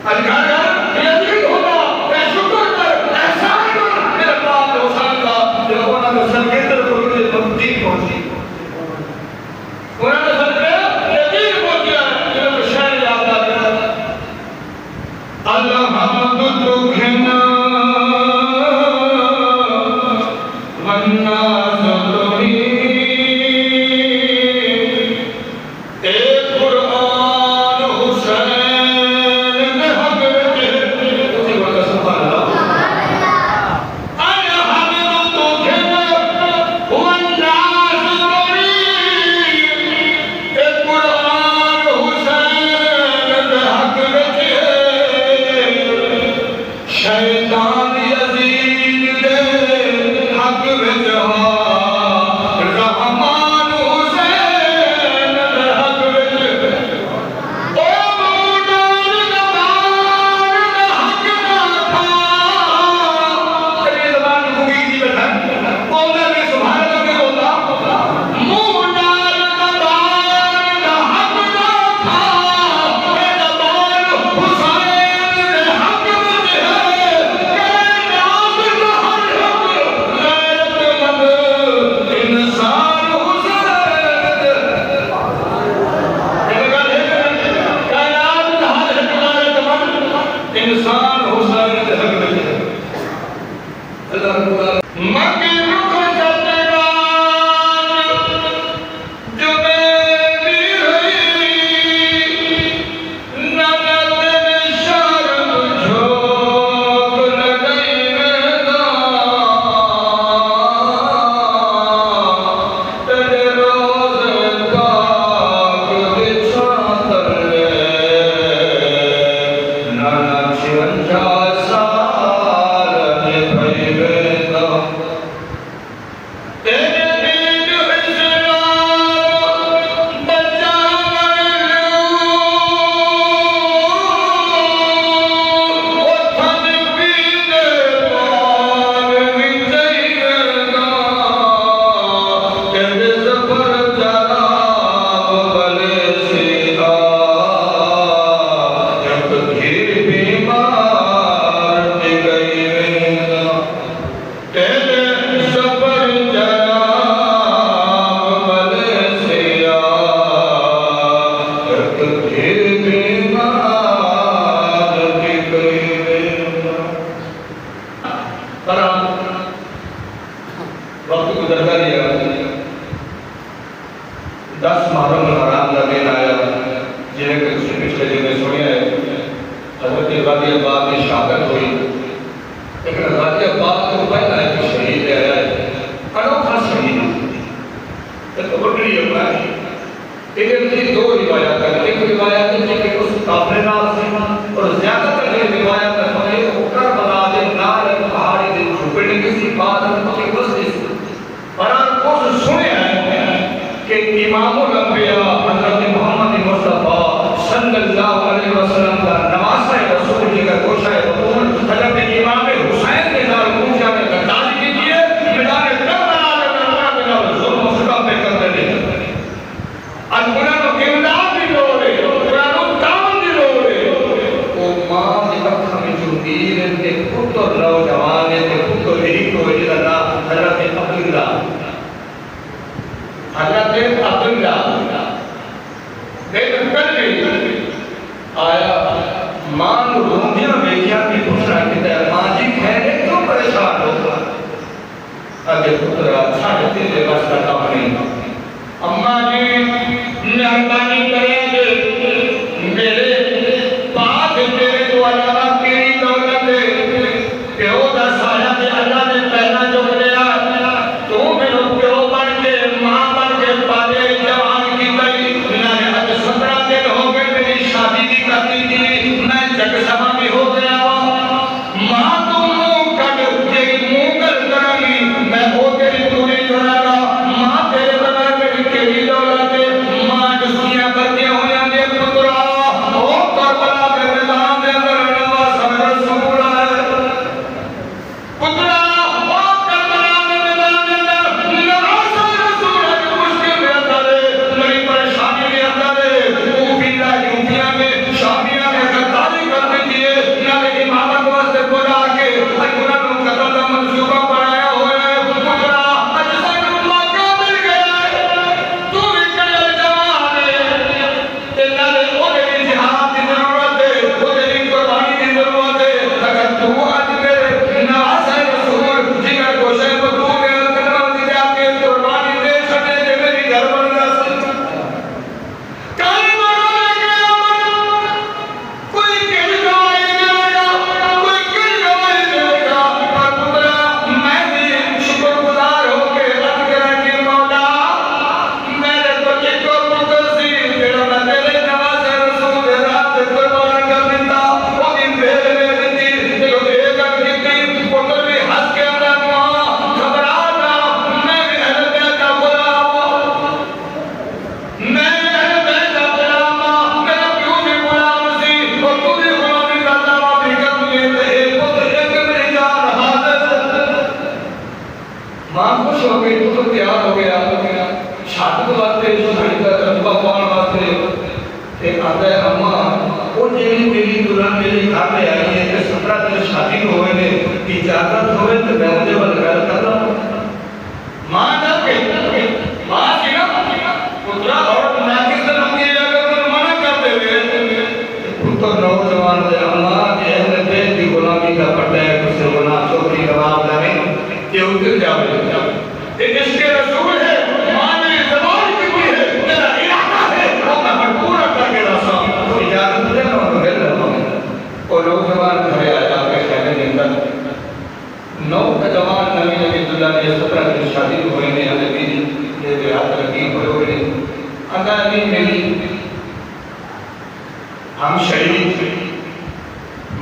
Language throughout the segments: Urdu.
کرتے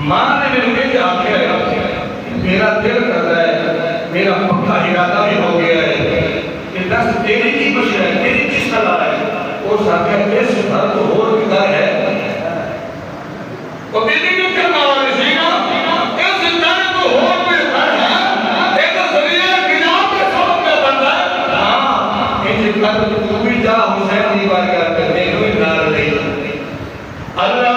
ماں نے میرے لیے آخیا میرا دل کرتا ہے، میرا پکا ارادہ بھی ہو گیا ہے کہ دس تیری کی مشورہ ہے، تیری کی صلاح ہے۔ وہ آخیا اس گھر تو اور بھی گھر ہے، وہ بیٹی نے کرنا والے سی نا، اس گھر تو اور بھی گھر ہے، ایک ذریعہ گناہ کے سبب میں بنتا ہے۔ ہاں اس گھر تو بھی جا حسین دی بار کر کے میں کوئی نار نہیں۔ اللہ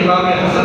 Imam Hasan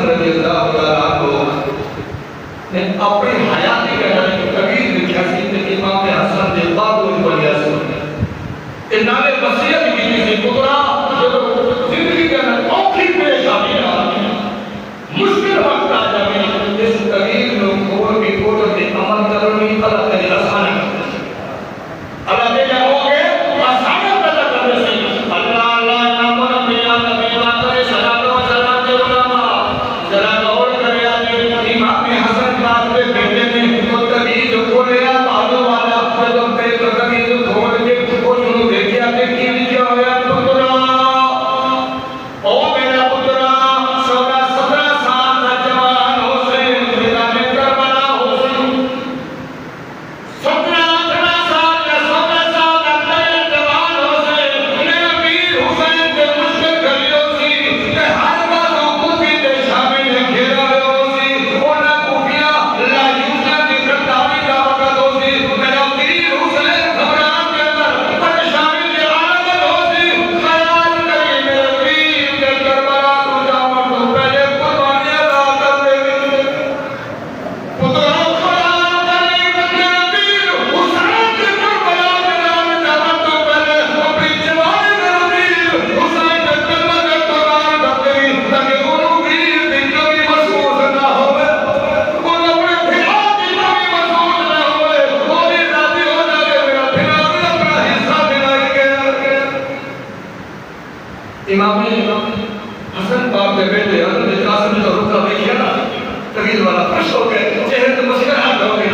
خوش ہو گئے چہرے تو مسکراہٹ ہو گئی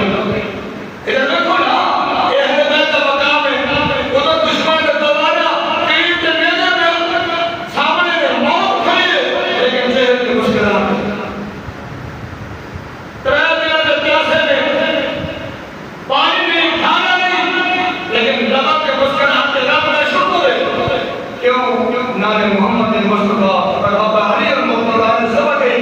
ادھر دیکھو نا یہ اہل بیت کا مقام ہے ادھر دشمن کا دوبارہ قریب کے میدے میں سامنے میں موت کھڑی ہے لیکن چہرے تو مسکراہٹ ترے دن کے پیاسے میں پانی نہیں کھانا نہیں لیکن لبا کے مسکراہٹ کے رب نے شکر ہے کیوں نام محمد مصطفیٰ اور بابا علی المرتضیٰ نے سبق ہے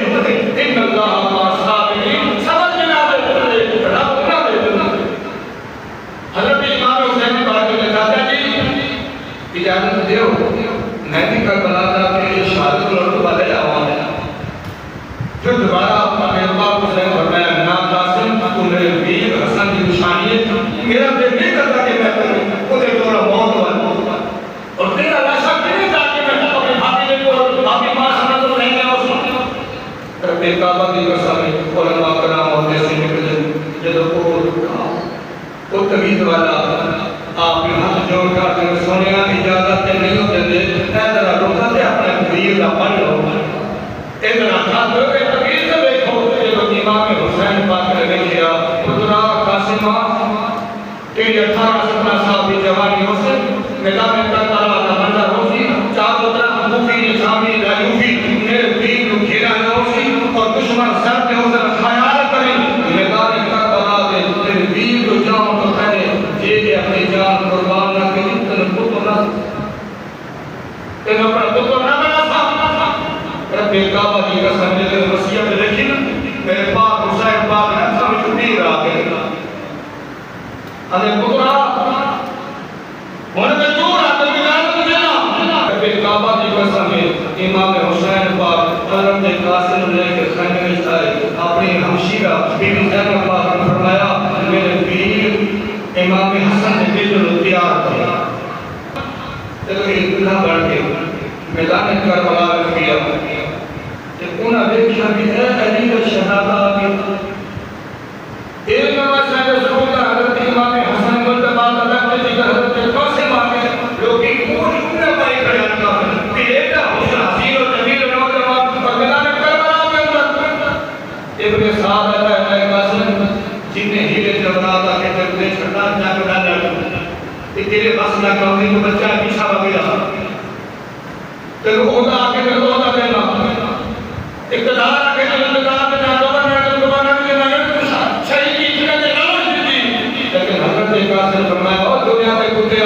ان اللہ مع الصابرین سبق جناب رب نہ دے حضرت امام حسین پاک نے کہا جی اجازت دیو میں بھی کربلا کا کہ شہادت لڑکا لے آؤں پھر دوبارہ اپنے باپ حسین فرمایا نا قاسم تو میرے ویر حسن کی نشانی ہے میرا دل نہیں کرتا کہ میں کروں خود ایک تھوڑا موت ہوا اور تیرا لاشا نہیں تھا کہ میں اپنے بھاپی نے کو بھاپی ماں سمجھ تو نہیں گیا اس وقت رب کعبہ کی قسم ہے علماء کرام اور جیسے نکلے جب وہ طویل والا آپ نے ہاتھ جوڑ کر کے سونے کی اجازت نہیں ہوتے تھے اے ذرا روزہ دے اپنے ویر کا پڑھ لو ادھر ہاتھ دو کے طویل سے دیکھو جب امام حسین پاک نے دیکھا پترا قاسمہ تیری 18-17 سال کی جوانی ہو سے میدان کربلا کا منظر ہو سی چاروں طرف کوفی شامی رایوفی میرے ویر کو گھیرا ہوا ہو سی اور دشمن سر پہ ہو کر خیال کریں میدان کربلا دے تیرے ویر کو جان تو کہے جی اپنی جان قربان نہ کریں تیرے پتر نہ تیرے اپنا پتر نہ بنا سا رب کعبہ کی قسم جیسے وصیت لکھی نا میرے پاک حسین پاک نے سمجھ پیر آ گئے ارے پترا ہونے میں دور آتے اجازت دینا رب کعبہ کی قسم ہے امام حسین پاک حضرت قاسم لے کے خیمے میں آئے اپنی ہمشیرہ بی بی زینب پاک نے فرمایا میرے ویر امام حسن نے بالکل تیار کیا تو یہ دلہا بڑھ کے میدان کربلا میں کیا کہ انہاں دیکھا کہ اے علی شہادہ کی ایک نواز صاحب ضرور حضرت امام حسن ملتبہ اللہ کے ذکر حضرت قاسم آگے لوگ کی پوری امت پائی کھڑیان کا کہ ایک حسن حسین و جمیل نوجوان اور میدان کربلا کے اندر ابن سعد اے قاسم جن نے ہیلے جبرا تھا کہ جب نے چھڑا جا کے ڈالا کہ تیرے بس نہ کرنے کو بچہ پیچھا بگیا تیرے ہوتا آگے تیرے ہوتا دینا اقتدار آگے تیرے اقتدار دینا دوبر میں اگر دوبارہ دینا شہید کی جنہ نے نوش دی لیکن حضرت قاسم فرمایا اور دنیا میں کتے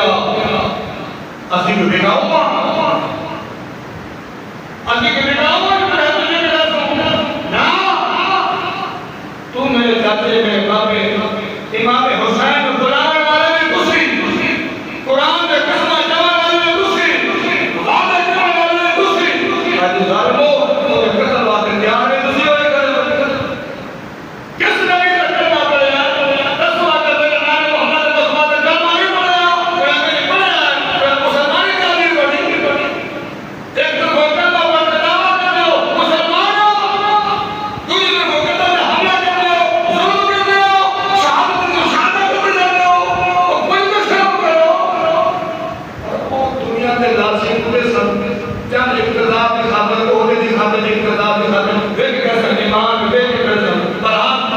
اسی کو بگاؤں اسی کو بگاؤں تو میرے چاچے میرے باپے امام حسین بلانے والے میں دوسری قرآن میں قسمہ جمع والے میں دوسری غابہ جمع والے میں دوسری آج ظالموں مجھے قتل واقع تیار ہے دوسری ہوئے کرے کس نبی کا کلمہ پڑے ہیں رسول اللہ کے نام محمد مصطفیٰ کا کلمہ نہیں پڑے ہیں کوئی نہیں پڑے ہیں کوئی مسلمانی تعلیم پڑھی ایک تو کوئی کلمہ پڑھ کے دعویٰ کر دو مسلمانوں دوسری کو کلمہ میں حملہ کر دو ظلم کر دو شہادت کو شہادت کو دے دو اور کوئی کو شرم کرو اور دنیا کے لازم پورے سب چند اقتدار کی خاطر عہدے کی خاطر اقتدار کی خاطر ویک کیسا ایمان ویک کیسا برحق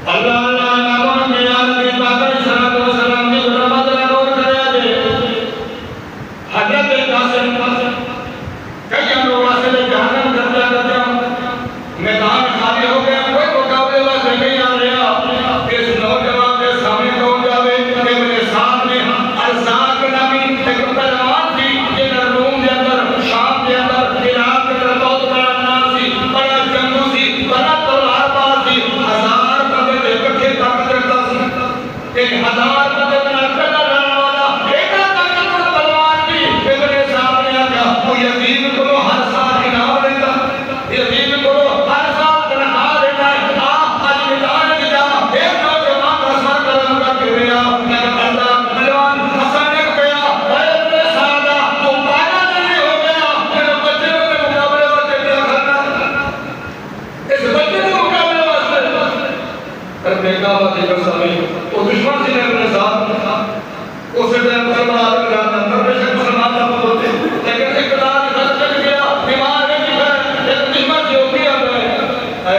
اللہ اللہ ناموں میں آدمی باقر صلاة و سلام کی رحمت نور کرے دے حضرت قاسم کئی ہم لوگ واسطے جہنم کر دیا کرتے ہیں میدان خالی ہو گیا کوئی مقابلے واسطے نہیں آ رہا اس نوجوان کے سامنے کون جاوے کہ میرے سامنے ارزاق نامی ایک پہلوان تھی جن روم کے اندر شام کے اندر عراق کے اندر بہت بڑا نام سی بڑا جنگو سی بڑا تلوار باز سی 1000 بندے دے کٹھے طاقت رکھتا سی 1000 بندے بنا کرنا رہنے والا ایک طاقتور تلوار کی میرے سامنے آ گیا وہ یزید کو ہر سال انعام دیتا یزید کو ہر سال تنخواہ دیتا ہے آج میدان میں جا ایک نوجوان کا سر قلم کر کے گیا اللہ پہلوان حسن نے کہا اے ابن سعدہ تو پایا نہیں ہو گیا میرے بچے کے مقابلے واسطے کیا کرنا اس بچے کے مقابلے واسطے پر بیکابہ کی قسم ہے وہ دشمن سے نے اپنے ساتھ اسے ٹائم مسلمان آدمی جاتا ہے بے شک مسلمان نہ ہوتے لیکن اقتدار رد کر گیا بیمار نہیں ہے لیکن دشمن سے ہوتی ہے اے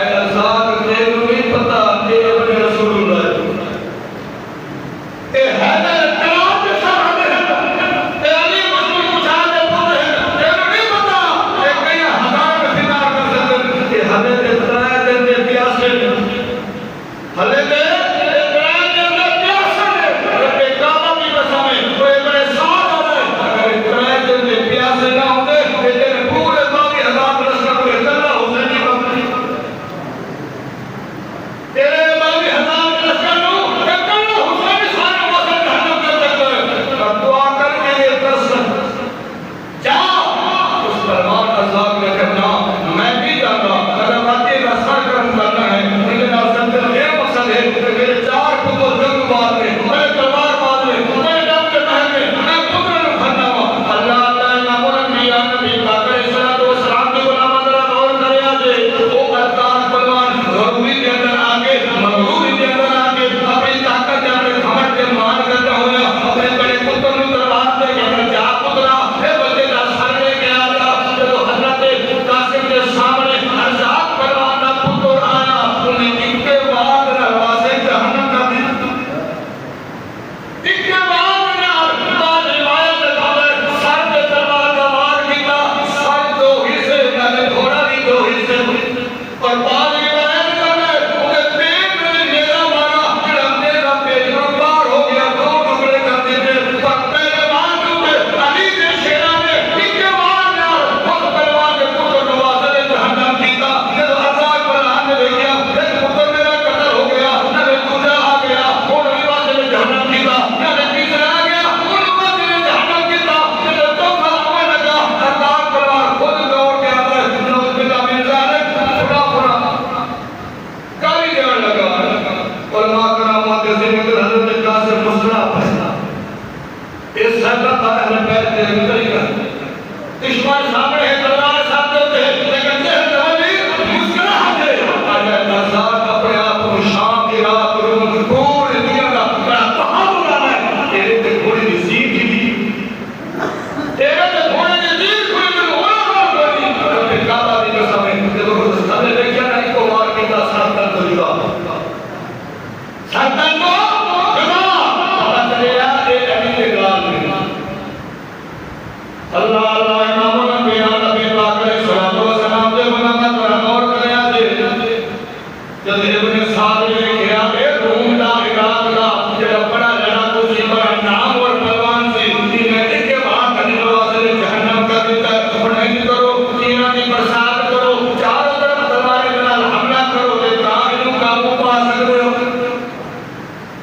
جب ابن سعد نے کہا کہ روم دا عراق دا جب بڑا لڑا تو سی بڑا نام اور پروان سے میں ایک کے بعد دروازے جہنم کا دیتا ہے اور نہیں کرو تیرہ کی برسات کرو چاروں طرف تلواریں بنال حملہ کرو دے تاہیوں قابو پا سکتے ہو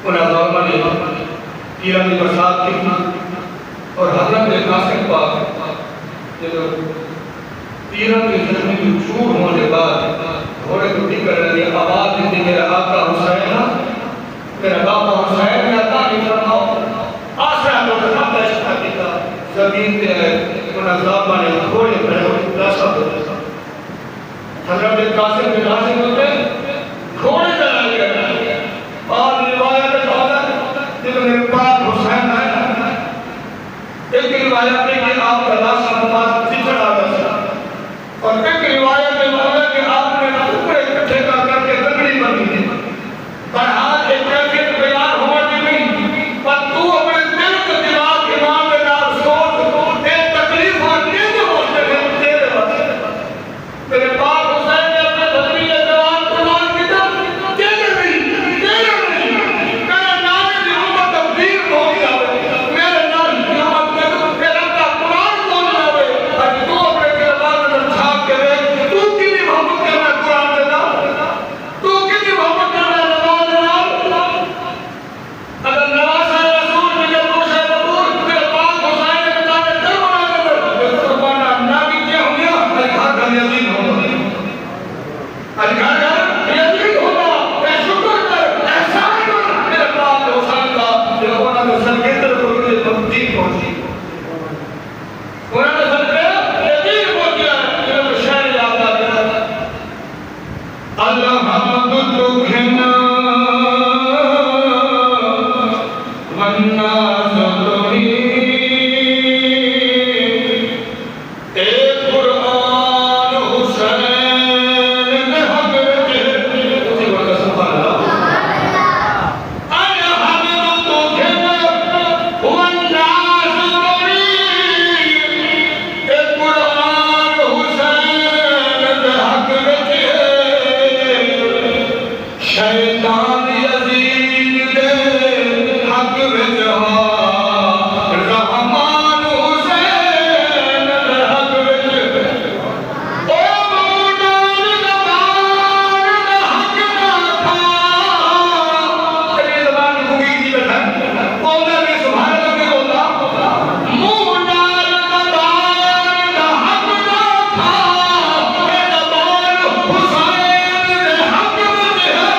انہیں دورما نے تیرہ کی برسات کی اور حضرت قاسم پاک تیرہ کی زمین کی چور ہونے بعد گھوڑے کو ٹھیک کرنے کی آواز دیتی میرا آقا حسین میرا باپا حسین میں عطا نہیں فرماؤ آسرا کو خطاب داشتہ کیتا زمین تے انہا ضابہ نے گھوڑے پر لاشا ہوتا حضرت قاسم کے لاشے ہوتے گھوڑے چلا لیا اور روایت ہوتا جب میرے پاک حسین ہے ایک روایت ہے کہ آپ کا لاشا نماز چچڑ آگا سا اور ایک روایت میں مولا کہ آپ نے اوپر اکٹھے کر کے تکڑی بنی تھی پر آج ایک کیفیت بیان ہوا کہ نہیں پر تو اپنے دل کے دماغ امام کے نام سوچ ایک تکلیف اور نیند ہوتے ہیں تیرے واسطے میرے پاک حسین نے اپنے بھتری جوان قرآن کی طرف تیرے نہیں میرا نام کی امت تبدیل ہو گیا میرے نام کی امت میرا قرآن بول جاوے اور تو اپنے کلمات میں چھاپ کے رہے تو کتنی محبت کرنا قرآن دینا تو کتنی محبت کرنا نماز دینا اگر نواز ہے رسول مجھے روشہ بطور میرے پاک حسین نے بتانے در بنا کر قربانہ نامی کیا ہو گیا الگھار کا یزید ہوگا الگھار کا یزید ہوگا اے شکر کر احسان کر میرے پاک حسین کا جو ہونا میں سرگیتر کو مجھے تبدیل پہنچی ہونا میں سرگیتر یزید پہنچیا جو شہر یاد آگیا اللہ حمد دکھنا والناس ضمین اے قرآن حسین حق رکھے اسی وقت سبحان اللہ اللہ حمد دکھنا والناس ضمین اے قرآن حسین حق رکھے شیطان یزید دے حق وچ ہا رحمان حسین دے حق وچ او موڈان زبان دے حق نہ تھا تیری زبان کو گی جی بیٹھا بولنا بھی سبحان اللہ بھی بولنا موڈان زبان دے حق نہ تھا اے زبان حسین دے حق وچ ہے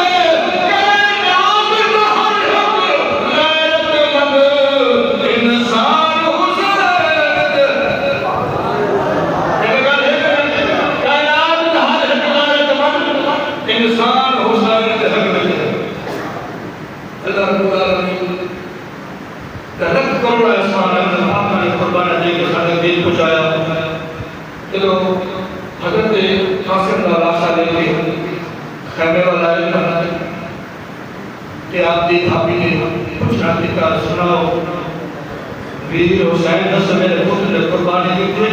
انسان حسین کے حق میں ہے اللہ رب العالمین تحق کرو احسان ہے آپ نے قربانہ دے کے ساتھ دل پہنچایا چلو حضرت قاسم کا لاشا لے کے خیمے والا علم کہ آپ دی بھابی نے پوچھنا کا سناؤ ویر حسین دس میرے خود نے قربانی کی تھے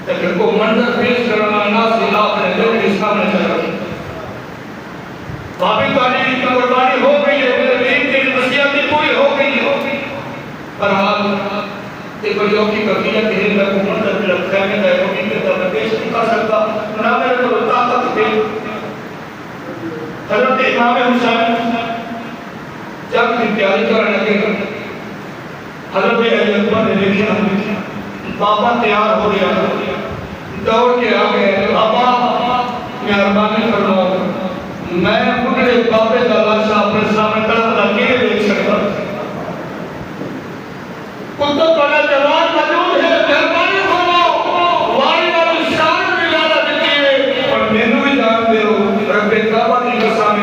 لیکن کو منظر پیش کرنا ناسی آپ نے دل کے سامنے چلا بھابی تعلیم کی قربانی ہو گئی ہے میرے دین کی نصیحتیں پوری ہو گئی پر حال ایک یوکی کبیلہ کہ میں کو منظر پہ رکھا ہے میں کو بھی میں پیش نہیں کر سکتا نہ میرے کو طاقت دے حضرت امام حسین جب کی تیاری کرنے لگے حضرت علی اکبر نے دیکھا بابا تیار ہو گیا دوڑ کے آگے بابا مہربانی فرماؤ میں پکڑے بابے کا لاشا اپنے سامنے تڑپتا کیے دیکھ سکتا کتب بڑا جوان موجود ہے مہربانی فرماؤ واری والی شان بھی زیادہ دیتی ہے اور مینو بھی جان دے ہو رب کعبہ کی قسم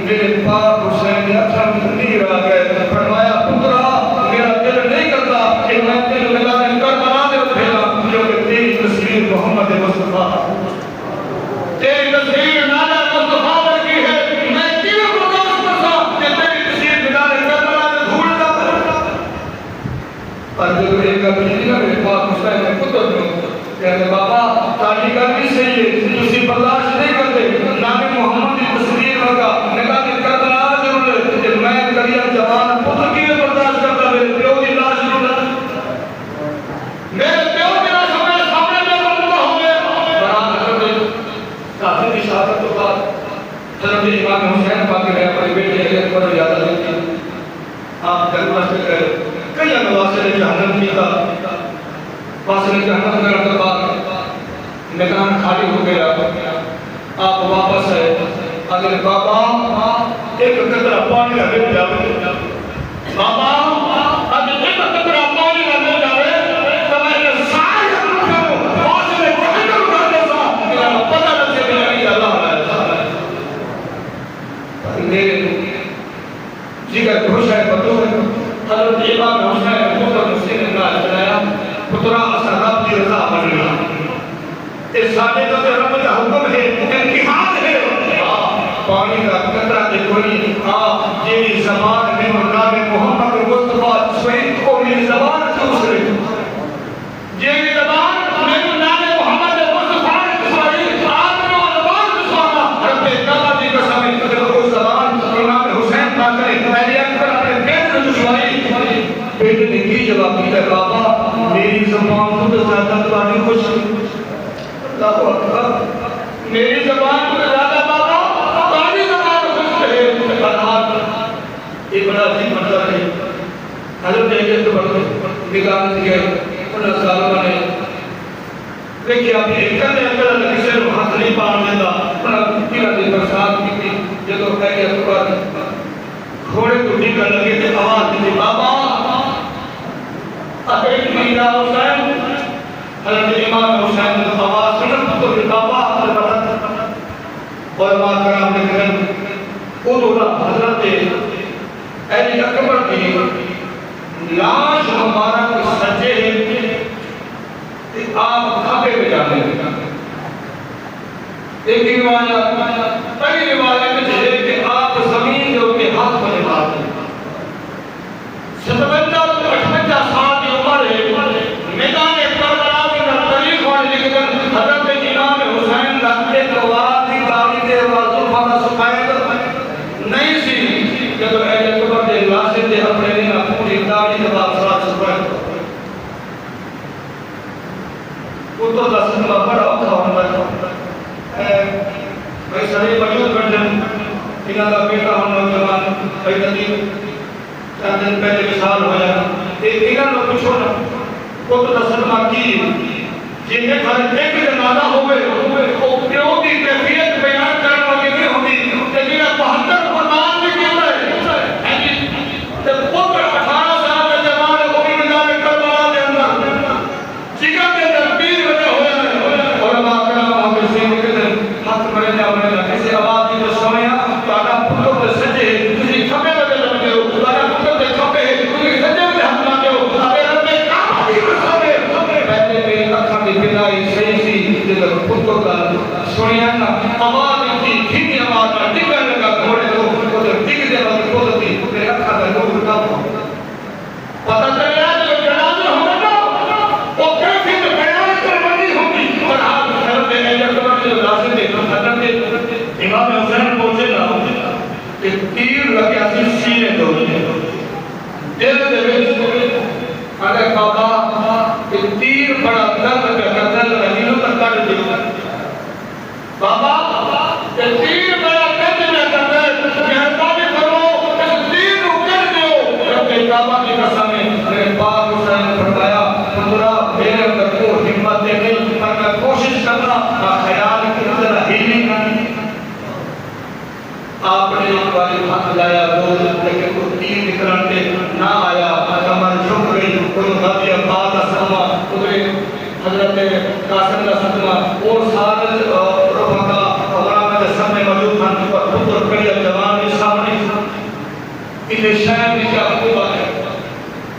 میرے پاک حسین نے اچھا نہیں رہا گئے فرمایا پترا میرا دل نہیں کرتا کہ میں دل لگا دے کر بنا دے پھیلا جو کہ تیری تصویر محمد مصطفیٰ تیری تصویر نانا مصطفیٰ کی ہے میں کیوں برداشت کرتا کہ تیری تصویر بنا دے کر بنا دے دھول نہ کرتا پر جو ایک اپنی میرے پاک حسین نے پتر میں کہتے بابا تاریخ کرنی سے یہ تسی برداشت نہیں کرتے نہ شہادت کے بعد حضرت امام حسین پاک نے اپنے بیٹے علی اکبر کو اجازت دی آپ جنت سے گئے کئی انواسے جہنم کی تھا واسے جہنم کرنے کے بعد میدان خالی ہو گیا آپ واپس آئے اگر بابا ایک قطرہ پانی نہ مل جائے بابا اگر ایک قطرہ پانی نہ مل جائے تو میں سارے کروں واسے جہنم کرنے سا میرا پتہ نہ سے میری اللہ ہے میرے جگر خوش ہے بدور حضرت امام حسین پتر مسلم نے چلایا پترا اسا رب کی رضا بن گیا اس سارے تو رب کا حکم ہے امتحان ہے پانی کا قطرہ تے کوئی یہ زبان میں نام محمد مصطفی سوئی کو میری زبان دوسرے یہ زبان میں نام محمد مصطفی سوئی آپ نے زبان سوانا رب تعالی کی قسم ہے وہ زبان امام حسین کا کرے پہلے اکبر اپنے بیٹے سے سوائی بیٹے نے کی جواب دیا بابا میری زبان تو زیادہ تمہاری خوش اللہ اکبر میری زبان تو زیادہ بابا تمہاری زبان خوش ہے یہ بڑا عجیب منظر ہے حضرت ایک نگاہ دیا انہوں سالوں نے دیکھیں آپ ایک کرنے اکبر کسی نے ہاتھ نہیں پان دیتا انہوں تیرہ دن برسات کی تھی جدو پہلے اکبر گھوڑے کو ڈھیکر لگے تھے آواز دیتے بابا ایک مہینہ حسین حضرت امام حسین نے آواز سنن تو بابا اور ماں کرام نے کرن ادھورا حضرت علی اکبر کی لاش ہمارا کو سجے ہیں کہ آپ کھاپے پہ جانے ایک روایت پہلی روایت ہے کہ آپ زمین جو کے ہاتھ پر نبھاتے ہیں 57-58 سال کی عمر ہے میدان کربلا میں تاریخ والے لکھتے حضرت امام حسین کا ایک واقعی داڑھی دے وضو کا سفید نہیں سی جب اہل اکبر دے لاشے دے اپنے دن پوری داڑھی کے بعد ساتھ سفید پتر کا سنگا بڑا ہوتا ہے بھائی سارے موجود بیٹھے انہاں دا بیٹا ہم نوجوان بھائی ندیم چند دن پہلے مثال ہویا انہاں نے پوچھو نا پتر کا سنگا کی جن کے گھر ایک جنازہ ہوئے وہ پیو کی کیفیت بیان کرنے والی نہیں ہوتی لیکن 72 قربان بھی کیوں ہے جب پتر 18 سال کا جوان ہے وہ بھی میدان کربلا کے اندر جگر کے اندر 20 بجے ہویا اور ماں کرام حافظ سے نکلے ہاتھ مرے جا مرے جا کسی آواز کی جو سمیا تاکہ پتر کے سجے کسی کھپے بجے لگے ہو تاکہ پتر کے کھپے کسی سجے میں ہاتھ لگے ہو اگر رب کعبہ کی قسم ہے پہلے میری اکھاں دی بینائی صحیح سی جب پتر کا سنیا نا آواز کی دھیمی آواز میں ڈگنے لگا گھوڑے تو ادھر ڈگ دے وقت بولتی میرے اکھاں کا نور کم پتہ چلیا جو جنازے ہوگا نا وہ کیفیت بیان کرنی ہوگی اور آپ حضرت علی اکبر جو لاشے تھے حضرت امام حسین پہنچے نا کہ تیر لگیا سی سینے دو دل دے وچ اگر بابا کہ تیر بڑا درد کا دل رہیلو تک کٹ دیو بابا کہ تیر بڑا درد کا دل مہربانی کرو اس تیر کو کر دیو رب کعبہ کی قسم ہے میرے پاک حسین نے فرمایا خدا میرے اندر کو ہمت دے گئی پر میں کوشش کرنا خیال کی نظر ہیلی نہیں آپ نے ایک بار ہاتھ لایا دو لیکن وہ تیر نکلن کے نہ آیا کمر جھک گئی کوئی غازی عباس کا صدمہ ادھر حضرت قاسم کا صدمہ اور سارے رفقا عمرہ میں سامنے موجود تھا اور پتر کڑی جوان کے سامنے انہیں شہر میں کیا خوبہ ہے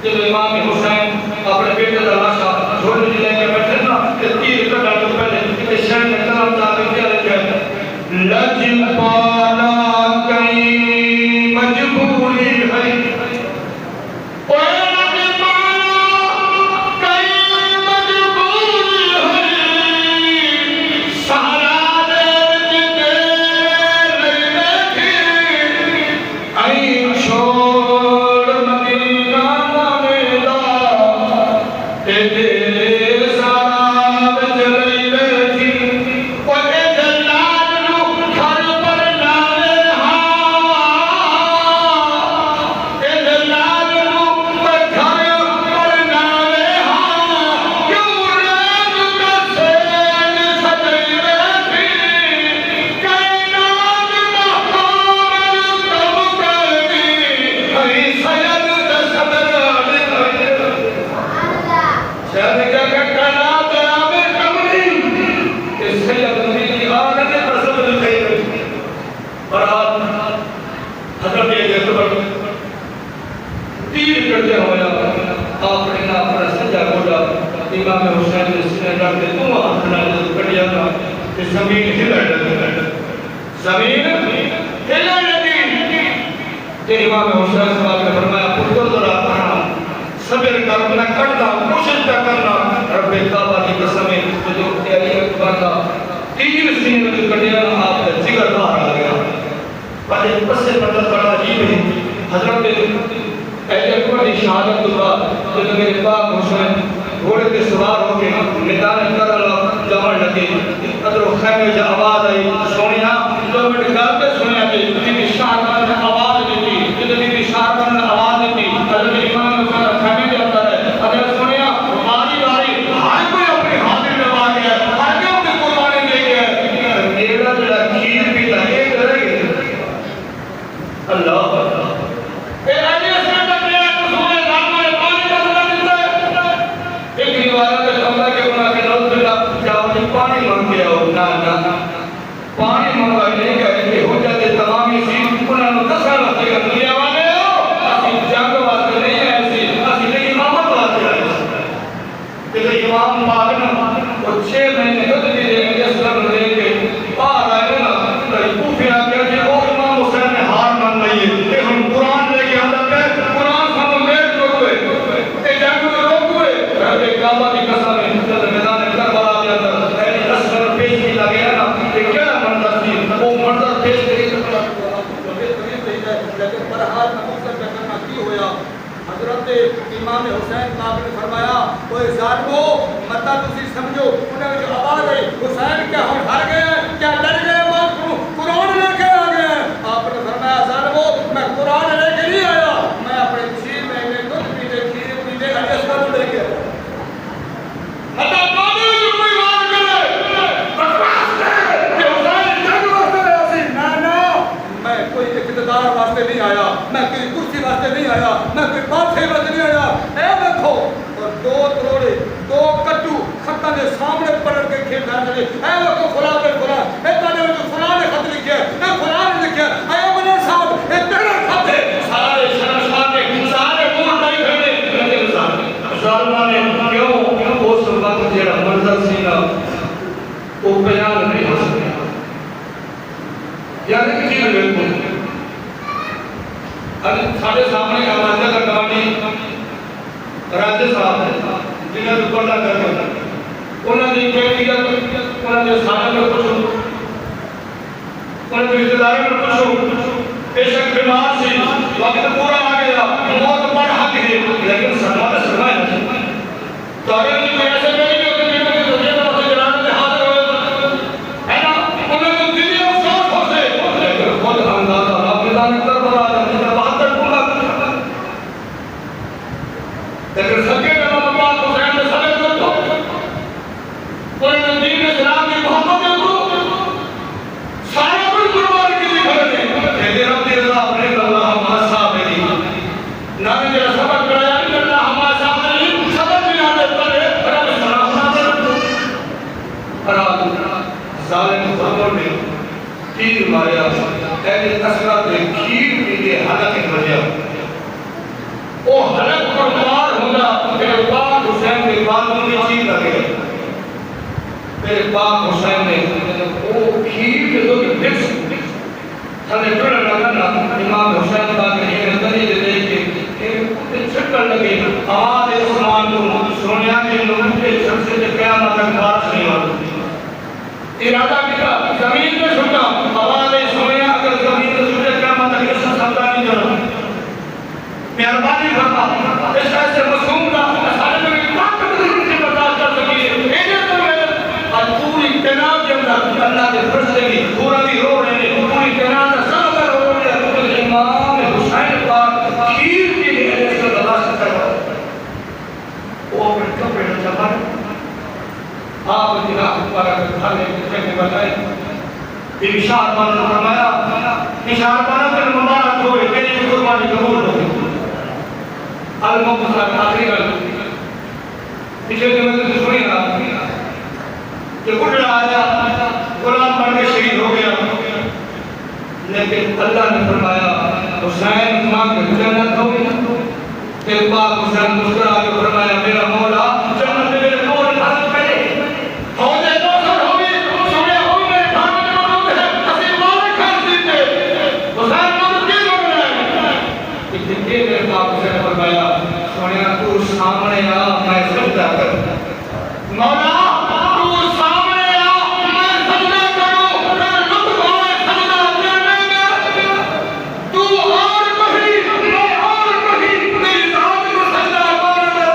جب امام حسین اپنے بیٹے کا لاشا جھوڑے لے کے بیٹھے نا کہ تیر کٹا تو پہلے انہیں شہر میں کلام تعبیر کیا لے جائے لجن پانا کئی مجبوری ہے زمین ہلن لگی زمین ہلن لگی کہ امام حسین صاحب نے فرمایا پتر ذرا پڑھنا صبر کر میں کرتا کوشش کرنا رب کعبہ کی قسم جو علی اکبر کا تیر سینے میں کٹیا آپ کا جگر باہر آ گیا پر ایک پس سے مدد بڑا عجیب ہے حضرت اہل اکبر کی شہادت کے بعد جب میرے پاک حسین گھوڑے پہ سوار ہو کے میدان کربلا جمع لگے قدر و خیمے جو آواز آئی سونیا جو میرے گھر پہ سنیا کہ بی شاہبان نے آواز دیتی جو بی شاہبان نے آواز دیتی حضرت امام حسین خیمے کے اندر ہے اگر سنیا باری باری ہر کوئی اپنی حاضر لگا گیا ہر کوئی اپنی قربانی دے گیا میرا جو کھیر بھی لگے کرے گے اللہ اے علی اسلام کا میرا رسول اللہ نے پانی کا بدلہ دیتا ہے ایک روایت ہے اللہ کے گناہ کے نوز باللہ جاؤ پانی مانگ کے آؤ نا پانی مانگا نہیں کہ ہو جاتے تمامی چیز انہوں نے دسا رکھتے گا دنیا والے ہو اسی جنگ واسطے نہیں ہے ایسی اسی لیے امامت واسطے ہے کہ امام پاکنا وہ 6 مہینے خود بھی دیں گے اسلام دیں گے باہر آئے نا کوفی آ گیا کہ وہ امام حسین نے ہار مان لئی ہے کہ ہم قرآن لے کے اندر گئے قرآن ہم میٹ روکوے اے جنگ میں روکوے رب کعبہ کی قسم ہے جب میدان کربلا کے اندر پہلی لشکر پیش کی لگے نا کہ کیا منظر تھی وہ منظر پیش کری لیکن برحال نموزر کا کرنا کی ہویا حضرت امام حسین پاک نے فرمایا کوئی ظالمو مطلب تسی سمجھو انہیں جو آواز ہے حسین کیا ہم ہر گئے کیا ڈر گئے قرآن لے کے آ گئے آپ نے فرمایا ظالمو میں قرآن لے کے نہیں آیا میں اپنے 6 مہینے دودھ پیتے کھیر پیتے علی اسلام لے کے آیا مطلب بابے جو کوئی بات کرے بکواس ہے کہ حسین جنگ واسطے آیا سی نا میں کوئی اقتدار واسطے نہیں آیا میں کوئی کرسی واسطے نہیں آیا میں کوئی بادشاہی واسطے نہیں آیا اے دیکھو اور 2 تروڑے 2 کٹو خطہ نے سامنے پڑھ کے کھیل کر دے اے دیکھو فلاں پہ فلاں اے تانے جو فلاں نے خط لکھا ہے اے فلاں نے لکھا ہے اے بنے صاحب اے تیرا خط ہے سارے شرشان نے سارے مور نہیں کھڑے لیکن ظالمہ نے کیوں اس وقت جڑا منظر سی نا وہ بیان نہیں ہو سکتا یعنی کہ چیز بالکل سارے سامنے کا راجہ کا کہانی راجہ صاحب ہے جنہیں تو پڑھنا کرتے ہیں انہوں نے کہہ دیا انہوں نے سارے میں پوچھو انہوں نے رشتہ داروں میں پوچھو بے شک بیمار سی وقت پورا آ گیا موت پر حق ہے لیکن سرمایہ سرمایہ تاریخ کی کوئی ایسے نہیں ہوتے کہ میں دنیا میں اپنے جناب میں حاضر ہوئے ہے نا انہوں نے دلی افسوس ہو سے لیکن خود اندازہ آپ نے دانے کر بڑا جنہیں بہتر پورا لیکن سکے میں مطبعات حسین میں سبے کرتا انہوں نے دین اسلام کی محبت میں کرو سارے کوئی قربان کی ذکر نہیں تیرے رب دی رضا اپنے اللہ ہمارا صاحب ہے نامی جرا سبق کرایا نہیں اللہ ہمارا صاحب نہیں سبق بھی آنے پر ہے رب سلام ناظر فراد ظالم خبر میں تیر ماریا اہل اسرات نے کھیر بھی دے حلق بجیا وہ حلق پر مار ہونا میرے پاک حسین کے باتوں میں چیز لگے میرے پاک حسین نے وہ کھیر کے دو کے فکس تھنے ٹوڑا لگنا امام حسین پاک نے ایک اندری دے دے کے ایک چھٹکر لگے آواز عثمان کو سونیا کے لوگوں کے چھٹ سے قیامت تک بارش نہیں ہوتی ارادہ کیا زمین میں چھٹا آواز سونیا اگر زمین میں چھٹے قیامت تک اس سمجھا نہیں جانا مہربانی کرنا اس ایسے مسلم کا سارے میں طاقت نہیں برداشت کر سکی ایجے تو میں آج پوری کائنات کے اندر اللہ کے فرشتے کی پورا بھی رو رہے ہیں پوری کائنات کا سب کا رو رہے ہیں امام حسین پاک کھیر کے لیے ایسے برداشت کر رہا ہے وہ اپنے کپڑے میں چپائے آپ جناب پر کھانے کے بتائیں اشار بان نے فرمایا اشار بان کے مبارک ہوئے تیری قربانی قبول ہو المقصد آخری گل پیچھے جو میں نے سنی رہا کہ اٹھا آیا قرآن پڑھ کے شہید ہو گیا لیکن اللہ نے فرمایا حسین ماں کے جنت ہوئی پھر پاک حسین مسکرا کے فرمایا میرا مولا جنت میرے قول حاصل کرے ہو جائے تو سر ہوگی سنے ہوگی مولا تو سامنے آ میں سجدہ کروں میں لطف آئے سجدہ کرنے میں تو اور کہیں میں اور کہیں تیری ذات کو سجدہ کرنے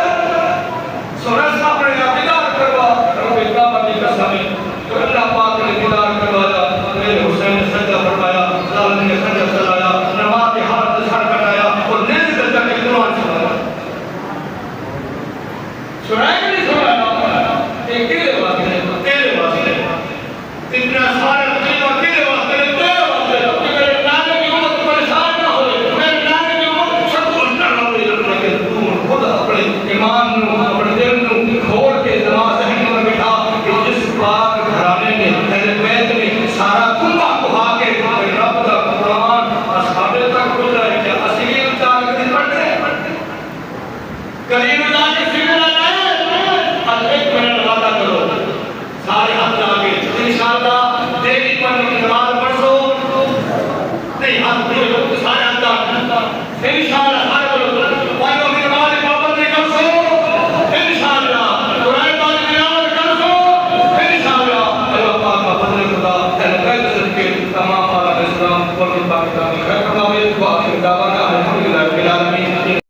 سورہ سامنے آ دیدار کروا رب کعبہ کی قسم تو اللہ پاک نے دیدار کروایا میرے حسین نے سجدہ فرمایا لال نے خنجر چلایا نماز کی حالت سر کٹایا اور نیز درجہ کے قرآن سنایا سنایا کہ نہیں سنایا ایک تیرے واسطے اتنا سارے تقریبا تیرے واسطے تیرے واسطے کہ میرے نانے کی امت پریشان نہ ہوئے میرے نانے کی امت شکل نہ ہوئے لیکن تو خود اپنے ایمان نو اپنے دل نو کھول کے دماغ ذہن میں بٹھا کہ جس پاک گھرانے میں اہل بیت میں سارا کنبہ کھا کے رب کا قرآن اصحاب تک کھل رہا ہے کیا اصلی انسان کے دل پڑھتے ہیں قریب اللہ کے سینے لگائے اور ایک منٹ وعدہ کرو سارے ہاتھ لاگے انشاءاللہ دیوی پڑھنے کی نماز پڑھ سو نہیں ہاتھ پڑھو سارے ہاتھ لاگے انشاءاللہ